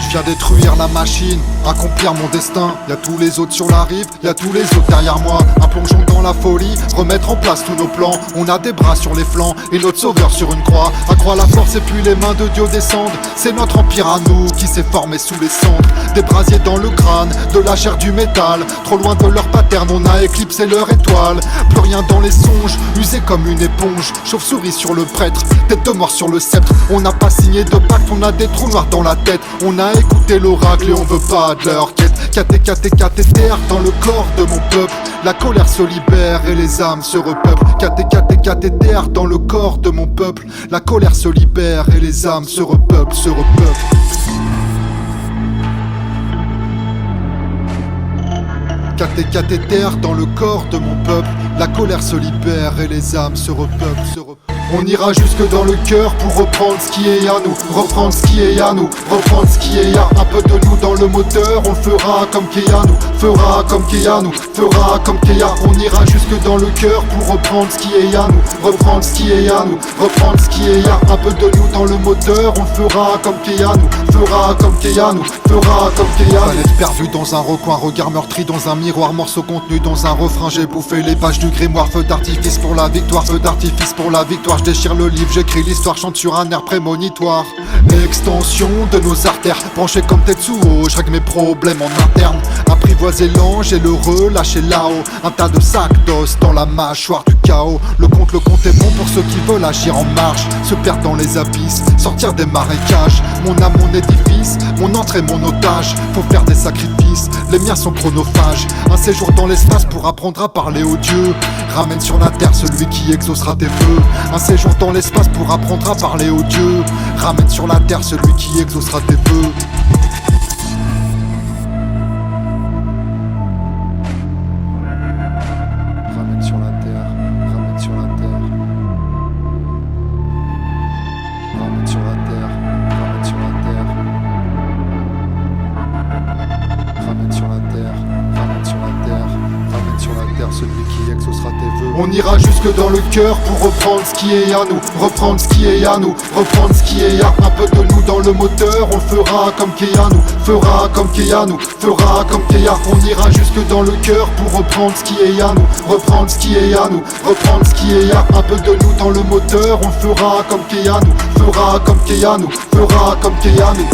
Je viens détruire la machine, accomplir mon destin. Y'a tous les autres sur la rive, y'a tous les autres derrière moi. Un plongeon dans la folie, remettre en place tous nos plans. On a des bras sur les flancs et notre sauveur sur une croix. Accroît la force et puis les mains de Dieu descendent. C'est notre empire à nous qui s'est formé sous les cendres. Des brasiers dans le crâne, de la chair du métal. Trop loin de leur pattern, on a éclipsé leur étoile. Plus rien dans les songes, usé comme une éponge. Chauve-souris sur le prêtre, tête de mort sur le sceptre. On n'a pas signé de pacte, on a des trous noirs dans la tête. On a écouté l'oracle et on veut pas de leur quête. Cathéter dans le corps de mon peuple. La colère se libère et les âmes se repeuplent. Cathéter dans le corps de mon peuple. La colère se libère et les âmes se repeuplent, se repeuplent. Cathéter dans le corps de mon peuple. La colère se libère et les âmes se repeuplent, se repeuplent. On ira jusque dans le cœur pour reprendre ce qui est à nous. Reprendre ce qui est à nous, reprendre ce qui est à. Un peu de nous dans le moteur, on le fera comme Keanu. Fera comme Keanu, fera comme Keanu. On ira jusque dans le cœur pour reprendre ce qui est à nous. Reprendre ce qui est à nous, reprendre ce qui est à. Un peu de nous dans le moteur, on le fera comme Keanu. Fera comme Keanu, fera comme Keanu. Planète perdue dans un recoin, regard meurtri dans un miroir. Morceau contenu dans un refrain, j'ai bouffé les pages du grimoire. Feu d'artifice pour la victoire, feu d'artifice pour la victoire. Je déchire le livre, j'écris l'histoire, chante sur un air prémonitoire. Extension de nos artères, branchées comme Tetsuo, je règle mes problèmes en interne. Apprivoiser l'ange et le relâcher là-haut. Un tas de sacs d'os dans la mâchoire du chaos. Le compte est bon pour ceux qui veulent agir en marche. Se perdre dans les abysses, sortir des marécages. Mon âme, mon édifice, mon entrée, mon otage. Faut faire des sacrifices, les miens sont chronophages. Un séjour dans l'espace pour apprendre à parler aux dieux. Ramène sur la terre celui qui exaucera tes vœux. Un séjour dans l'espace pour apprendre à parler aux dieux. Ramène sur la terre celui qui exaucera tes vœux. Ramène sur la terre, ramène sur la terre. Ramène sur la terre, ramène sur la terre. Ramène sur la terre, ramène sur la terre. Ramène sur la terre celui qui exaucera tes vœux. On ira jusque dans le cœur pour reprendre ce qui est à nous. Reprendre ce qui est à nous, reprendre ce qui est à. Un peu de nous dans le moteur, on le fera comme Keanu. Fera comme Keanu, fera comme Keanu. On ira jusque dans le cœur pour reprendre ce qui est à nous. Reprendre ce qui est à nous, reprendre ce qui est à. Un peu de nous dans le moteur, on le fera comme Keanu. Fera comme Keanu, fera comme Keanu.